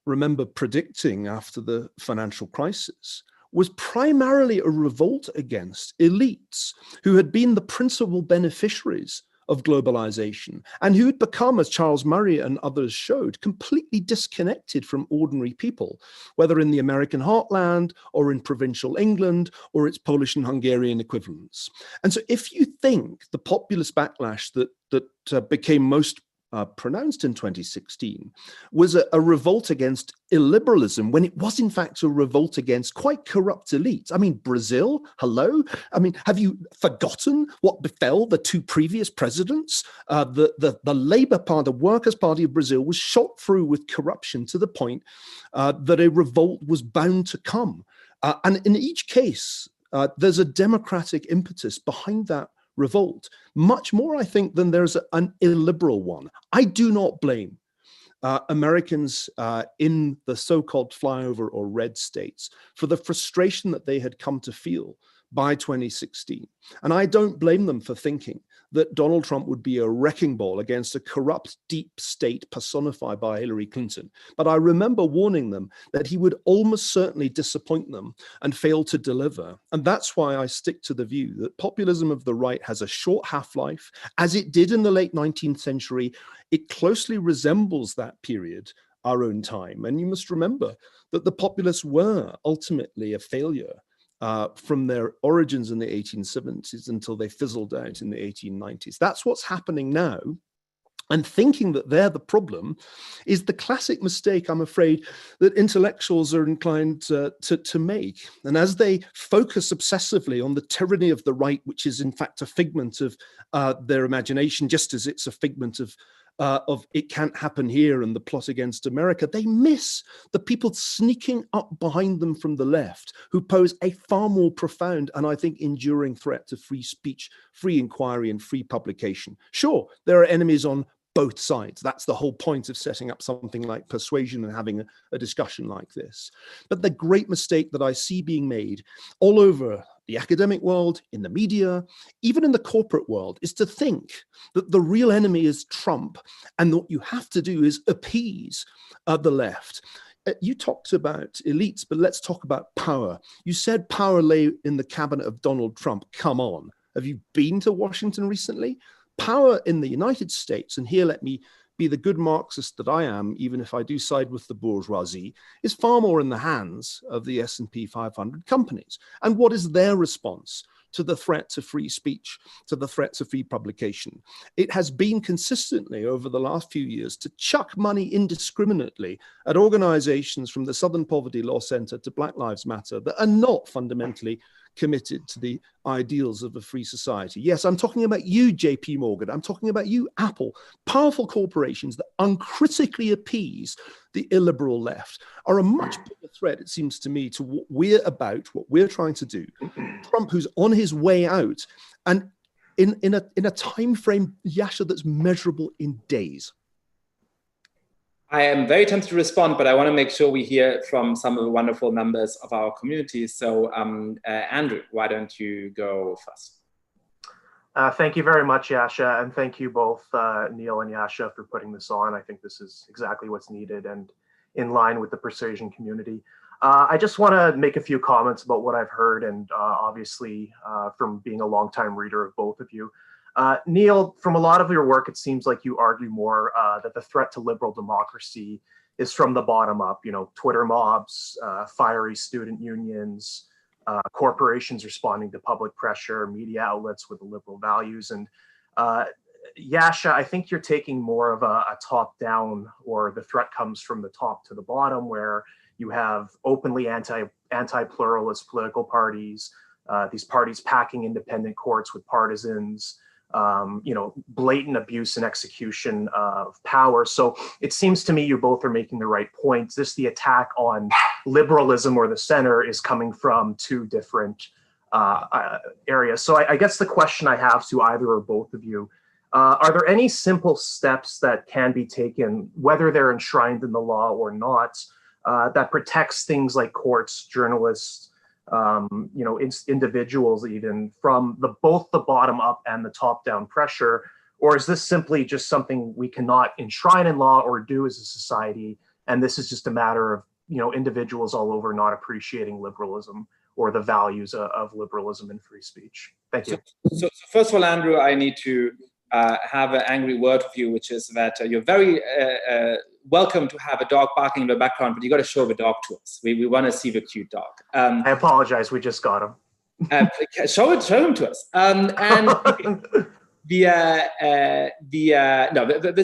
remember predicting after the financial crisis, was primarily a revolt against elites who had been the principal beneficiaries of globalization and who had become, as Charles Murray and others showed, completely disconnected from ordinary people, whether in the American heartland or in provincial England or its Polish and Hungarian equivalents. And so if you think the populist backlash that became most pronounced in 2016 was a revolt against illiberalism, when it was in fact a revolt against quite corrupt elites. I mean, Brazil, hello? I mean, have you forgotten what befell the two previous presidents? The Labour Party, the Workers' Party of Brazil, was shot through with corruption to the point that a revolt was bound to come. And in each case, there's a democratic impetus behind that revolt, much more, I think, than there's an illiberal one. I do not blame Americans in the so-called flyover or red states for the frustration that they had come to feel by 2016. And I don't blame them for thinking that Donald Trump would be a wrecking ball against a corrupt deep state personified by Hillary Clinton. But I remember warning them that he would almost certainly disappoint them and fail to deliver. And that's why I stick to the view that populism of the right has a short half-life. As it did in the late 19th century, it closely resembles that period, our own time. And you must remember that the populists were ultimately a failure from their origins in the 1870s until they fizzled out in the 1890s. That's what's happening now. And thinking that they're the problem is the classic mistake, I'm afraid, that intellectuals are inclined to make. And as they focus obsessively on the tyranny of the right, which is in fact a figment of their imagination, just as it's a figment of of it can't happen here and the plot against America. They miss the people sneaking up behind them from the left who pose a far more profound and I think enduring threat to free speech, free inquiry, and free publication. Sure, there are enemies on both sides. That's the whole point of setting up something like Persuasion and having a discussion like this. But the great mistake that I see being made all over the academic world, in the media, even in the corporate world, is to think that the real enemy is Trump and what you have to do is appease the left. You talked about elites, but let's talk about power. You said power lay in the cabinet of Donald Trump. Come on. Have you been to Washington recently? Power in the United States, and here let me be the good Marxist that I am, even if I do side with the bourgeoisie, is far more in the hands of the S&P 500 companies. And what is their response to the threat to free speech, to the threat to free publication? It has been consistently over the last few years to chuck money indiscriminately at organizations from the Southern Poverty Law Center to Black Lives Matter that are not fundamentally committed to the ideals of a free society. Yes, I'm talking about you, JP Morgan. I'm talking about you, Apple. Powerful corporations that uncritically appease the illiberal left are a much bigger threat, it seems to me, to what we're about, what we're trying to do. Trump, who's on his way out, and in a time frame, Yascha, that's measurable in days. I am very tempted to respond, but I want to make sure we hear from some of the wonderful members of our community. So Andrew, why don't you go first? Thank you very much, Yascha, and thank you both, Niall and Yascha, for putting this on. I think this is exactly what's needed and in line with the Persuasion community. I just want to make a few comments about what I've heard, and obviously from being a longtime reader of both of you. Niall, from a lot of your work, it seems like you argue more that the threat to liberal democracy is from the bottom up, you know, Twitter mobs, fiery student unions, corporations responding to public pressure, media outlets with liberal values. And Yascha, I think you're taking more of a top-down, or the threat comes from the top to the bottom, where you have openly anti-pluralist political parties, these parties packing independent courts with partisans, you know, blatant abuse and execution of power. So it seems to me you both are making the right points. This, the attack on liberalism or the center, is coming from two different areas. So I guess the question I have to either or both of you, are there any simple steps that can be taken, whether they're enshrined in the law or not, that protects things like courts, journalists, you know, individuals, even from both the bottom up and the top down pressure? Or is this simply just something we cannot enshrine in law or do as a society, and this is just a matter of, you know, individuals all over not appreciating liberalism or the values of liberalism and free speech? Thank you. So first of all, Andrew, I need to have an angry word with you, which is that you're very welcome to have a dog barking in the background, but you got to show the dog to us. We want to see the cute dog. I apologize. We just got him. Show him to us. And the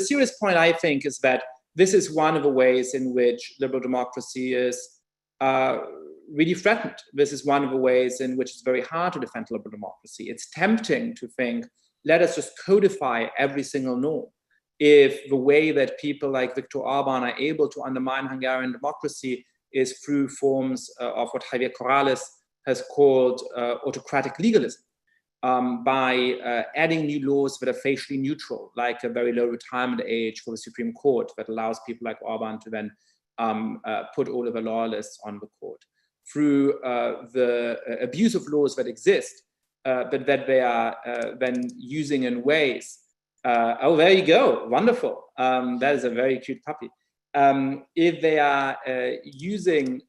serious point, I think, is that this is one of the ways in which liberal democracy is really threatened. This is one of the ways in which it's very hard to defend liberal democracy. It's tempting to think, let us just codify every single norm. If the way that people like Viktor Orban are able to undermine Hungarian democracy is through forms of what Javier Corrales has called autocratic legalism, by adding new laws that are facially neutral, like a very low retirement age for the Supreme Court that allows people like Orban to then put all of the loyalists on the court, through the abuse of laws that exist, but that they are then using in ways. Oh, there you go. Wonderful. That is a very cute puppy. If they are using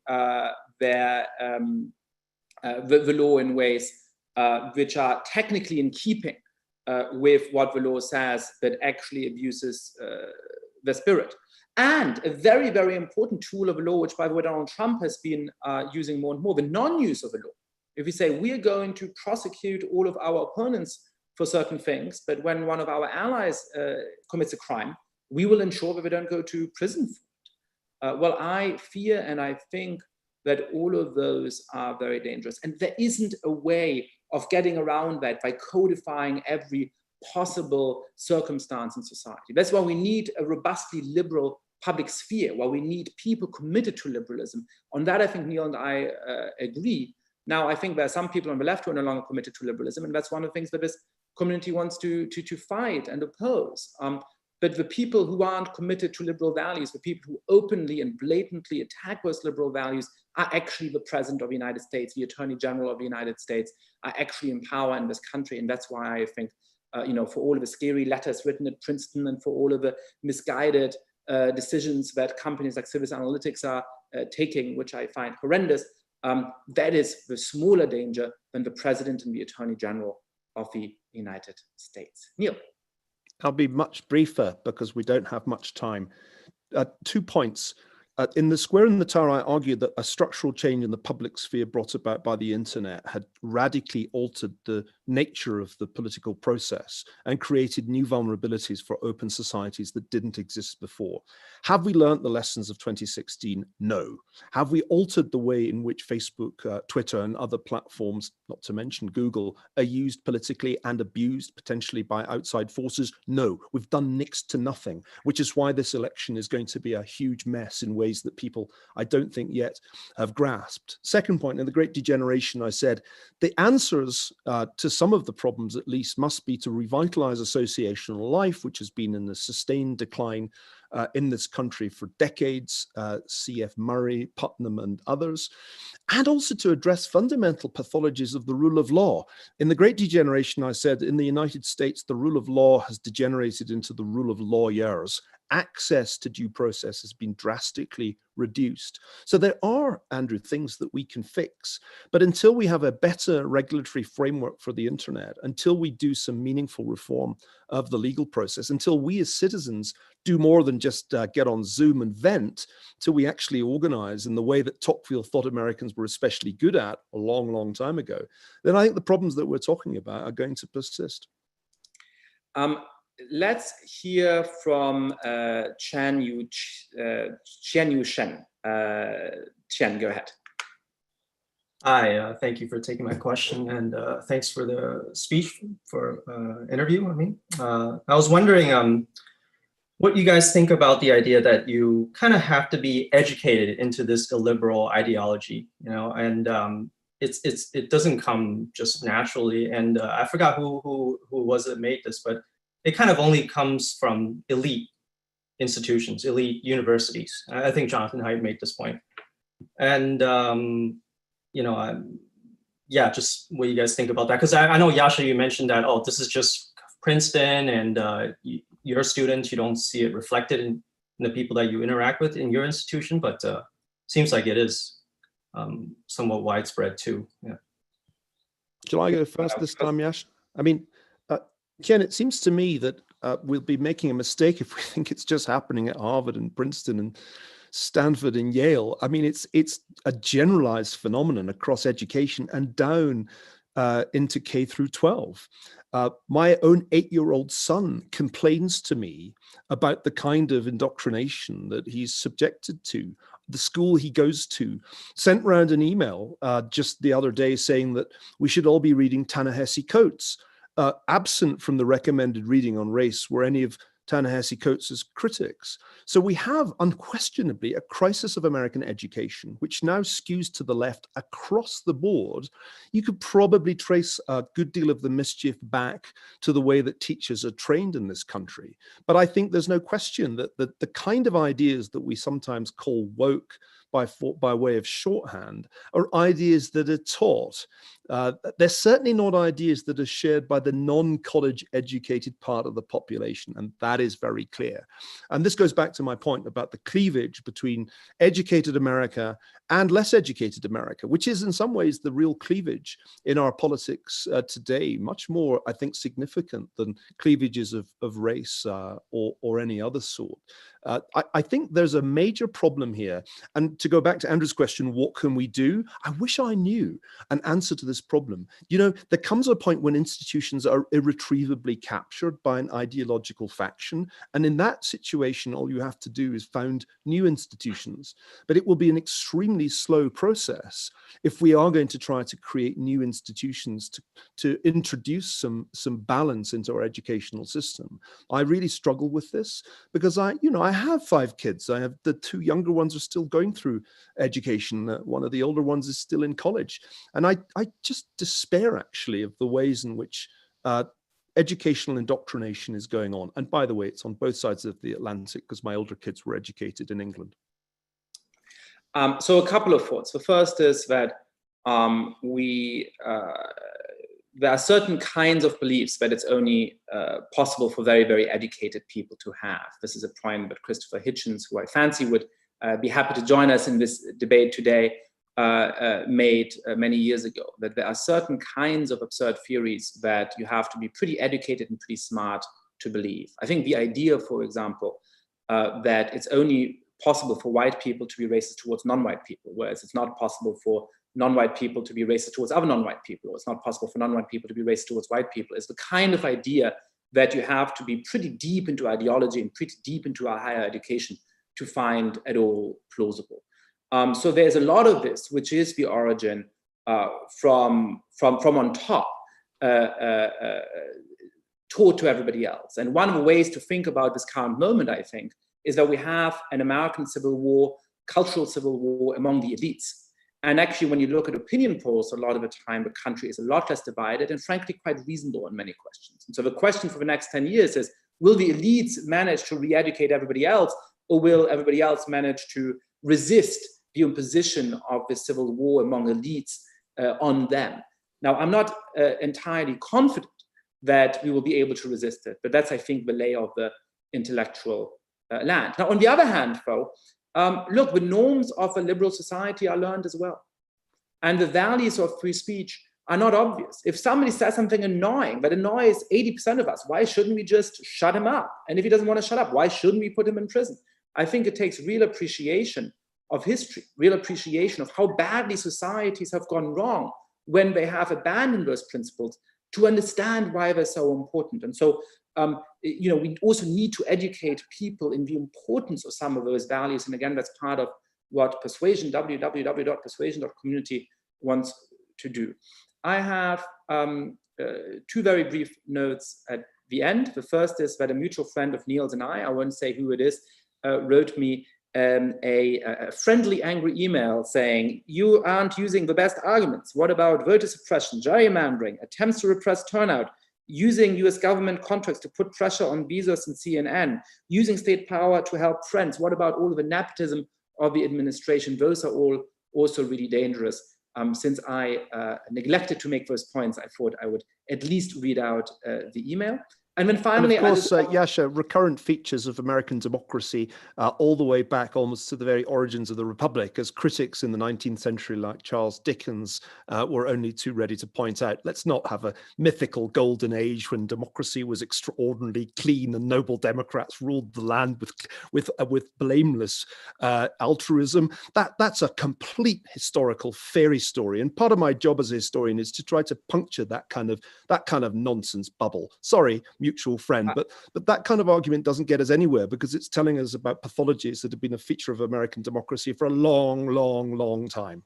the law in ways which are technically in keeping with what the law says, but actually abuses the spirit. And a very, very important tool of the law, which, by the way, Donald Trump has been using more and more, the non-use of the law. If we say we are going to prosecute all of our opponents for certain things, but when one of our allies commits a crime, we will ensure that they don't go to prison for it. Well, I fear and I think that all of those are very dangerous. And there isn't a way of getting around that by codifying every possible circumstance in society. That's why we need a robustly liberal public sphere, why we need people committed to liberalism. On that, I think Niall and I agree. Now, I think there are some people on the left who are no longer committed to liberalism, and that's one of the things that this community wants to fight and oppose. But the people who aren't committed to liberal values, the people who openly and blatantly attack those liberal values, are actually the President of the United States, the Attorney General of the United States, are actually in power in this country. And that's why I think, for all of the scary letters written at Princeton and for all of the misguided decisions that companies like Civis Analytics are taking, which I find horrendous, that is the smaller danger than the President and the Attorney General of the United States. Niall. I'll be much briefer because we don't have much time. 2 points. In The Square in the Tower, I argued that a structural change in the public sphere brought about by the internet had radically altered the nature of the political process and created new vulnerabilities for open societies that didn't exist before. Have we learned the lessons of 2016? No. Have we altered the way in which Facebook, Twitter, and other platforms, not to mention Google, are used politically and abused potentially by outside forces? No. We've done next to nothing, which is why this election is going to be a huge mess in ways that people, I don't think yet, have grasped. Second point, in The Great Degeneration, I said the answers to some of the problems, at least, must be to revitalize associational life, which has been in a sustained decline in this country for decades, C.F. Murray, Putnam, and others, and also to address fundamental pathologies of the rule of law. In The Great Degeneration, I said, in the United States, the rule of law has degenerated into the rule of lawyers. Access to due process has been drastically reduced. So there are, Andrew, things that we can fix. But until we have a better regulatory framework for the internet, until we do some meaningful reform of the legal process, until we as citizens do more than just get on Zoom and vent, till we actually organize in the way that Tocqueville thought Americans were especially good at a long, long time ago, then I think the problems that we're talking about are going to persist. Let's hear from Chen Yu Shen. Chen, go ahead. Hi, thank you for taking my question, and thanks for the speech for interview. I was wondering what you guys think about the idea that you kind of have to be educated into this illiberal ideology, and it doesn't come just naturally. And I forgot who was it made this, but it kind of only comes from elite institutions, elite universities. I think Jonathan Haidt made this point. And, just what you guys think about that. Because I know, Yascha, you mentioned that, this is just Princeton and your students, you don't see it reflected in the people that you interact with in your institution, but seems like it is somewhat widespread too. Yeah. Shall I go first this time, Yash? I mean, Ken, it seems to me that we'll be making a mistake if we think it's just happening at Harvard and Princeton and Stanford and Yale. I mean, it's a generalized phenomenon across education and down into K through 12. My own 8-year-old son complains to me about the kind of indoctrination that he's subjected to. The school he goes to sent round an email just the other day saying that we should all be reading Ta-Nehisi Coates. Absent from the recommended reading on race were any of Ta-Nehisi Coates' critics. So we have unquestionably a crisis of American education, which now skews to the left across the board. You could probably trace a good deal of the mischief back to the way that teachers are trained in this country. But I think there's no question that the kind of ideas that we sometimes call woke by way of shorthand are ideas that are taught. They're certainly not ideas that are shared by the non-college educated part of the population, and that is very clear. And this goes back to my point about the cleavage between educated America and less educated America, which is in some ways the real cleavage in our politics today, much more, I think, significant than cleavages of race or any other sort. I think there's a major problem here. And to go back to Andrew's question, what can we do? I wish I knew an answer to this problem. You know, there comes a point when institutions are irretrievably captured by an ideological faction. And in that situation, all you have to do is found new institutions. But it will be an extremely slow process if we are going to try to create new institutions to introduce some balance into our educational system. I really struggle with this because I have 5 kids. I have the 2 younger ones are still going through education. One of the older ones is still in college. And I just despair actually of the ways in which educational indoctrination is going on. And by the way, it's on both sides of the Atlantic because my older kids were educated in England. So a couple of thoughts. The first is that there are certain kinds of beliefs that it's only possible for very, very educated people to have. This is a point that Christopher Hitchens, who I fancy would be happy to join us in this debate today, made many years ago, that there are certain kinds of absurd theories that you have to be pretty educated and pretty smart to believe. I think the idea, for example, that it's only possible for white people to be racist towards non-white people, whereas it's not possible for non-white people to be racist towards other non-white people, or it's not possible for non-white people to be racist towards white people, is the kind of idea that you have to be pretty deep into ideology and pretty deep into our higher education to find at all plausible. So there's a lot of this, which is the origin from on top, taught to everybody else. And one of the ways to think about this current moment, I think, is that we have an American civil war, cultural civil war among the elites. And actually, when you look at opinion polls, a lot of the time, the country is a lot less divided and frankly, quite reasonable on many questions. And so the question for the next 10 years is, will the elites manage to re-educate everybody else, or will everybody else manage to resist the imposition of the civil war among elites on them? Now, I'm not entirely confident that we will be able to resist it, but that's, I think, the lay of the intellectual land. Now, on the other hand, though, look, the norms of a liberal society are learned as well. And the values of free speech are not obvious. If somebody says something annoying that annoys 80% of us, why shouldn't we just shut him up? And if he doesn't want to shut up, why shouldn't we put him in prison? I think it takes real appreciation of history, real appreciation of how badly societies have gone wrong when they have abandoned those principles to understand why they're so important. And so, we also need to educate people in the importance of some of those values. And again, that's part of what Persuasion, www.persuasion.community wants to do. I have 2 very brief notes at the end. The first is that a mutual friend of Niall's and I won't say who it is, wrote me a friendly, angry email saying, you aren't using the best arguments. What about voter suppression, gerrymandering, attempts to repress turnout, using US government contracts to put pressure on Bezos and CNN, using state power to help friends? What about all of the nepotism of the administration? Those are all also really dangerous. Since I neglected to make those points, I thought I would at least read out the email. And then finally, and of course, Yascha, recurrent features of American democracy all the way back almost to the very origins of the Republic, as critics in the 19th century like Charles Dickens were only too ready to point out. Let's not have a mythical golden age when democracy was extraordinarily clean and noble Democrats ruled the land with blameless altruism. That's a complete historical fairy story. And part of my job as a historian is to try to puncture that kind of nonsense bubble. Sorry, mutual friend, but that kind of argument doesn't get us anywhere because it's telling us about pathologies that have been a feature of American democracy for a long, long, long time.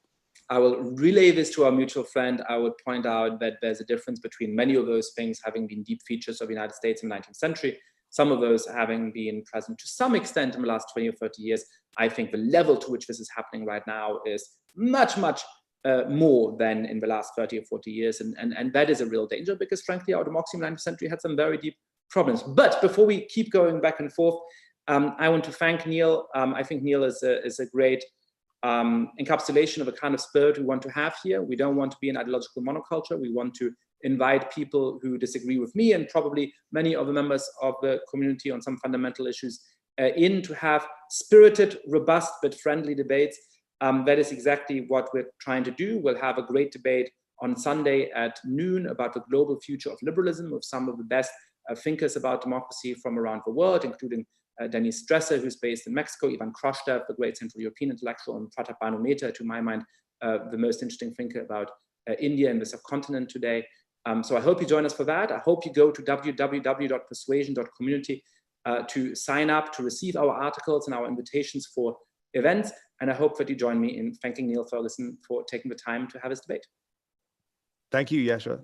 I will relay this to our mutual friend. I would point out that there's a difference between many of those things having been deep features of the United States in the 19th century, some of those having been present to some extent in the last 20 or 30 years. I think the level to which this is happening right now is much, much more than in the last 30 or 40 years. And that is a real danger because frankly, our democracy in the 19th century had some very deep problems. But before we keep going back and forth, I want to thank Niall. I think Niall is a great encapsulation of a kind of spirit we want to have here. We don't want to be an ideological monoculture. We want to invite people who disagree with me and probably many of the members of the community on some fundamental issues in to have spirited, robust, but friendly debates. That is exactly what we're trying to do. We'll have a great debate on Sunday at noon about the global future of liberalism with some of the best thinkers about democracy from around the world, including Dennis Stresser, who's based in Mexico, Ivan Krostev, the great Central European intellectual, and Pratap Mehta, to my mind, the most interesting thinker about India and the subcontinent today. So I hope you join us for that. I hope you go to www.persuasion.community to sign up, to receive our articles and our invitations for events. And I hope that you join me in thanking Niall Ferguson for taking the time to have this debate. Thank you, Yascha.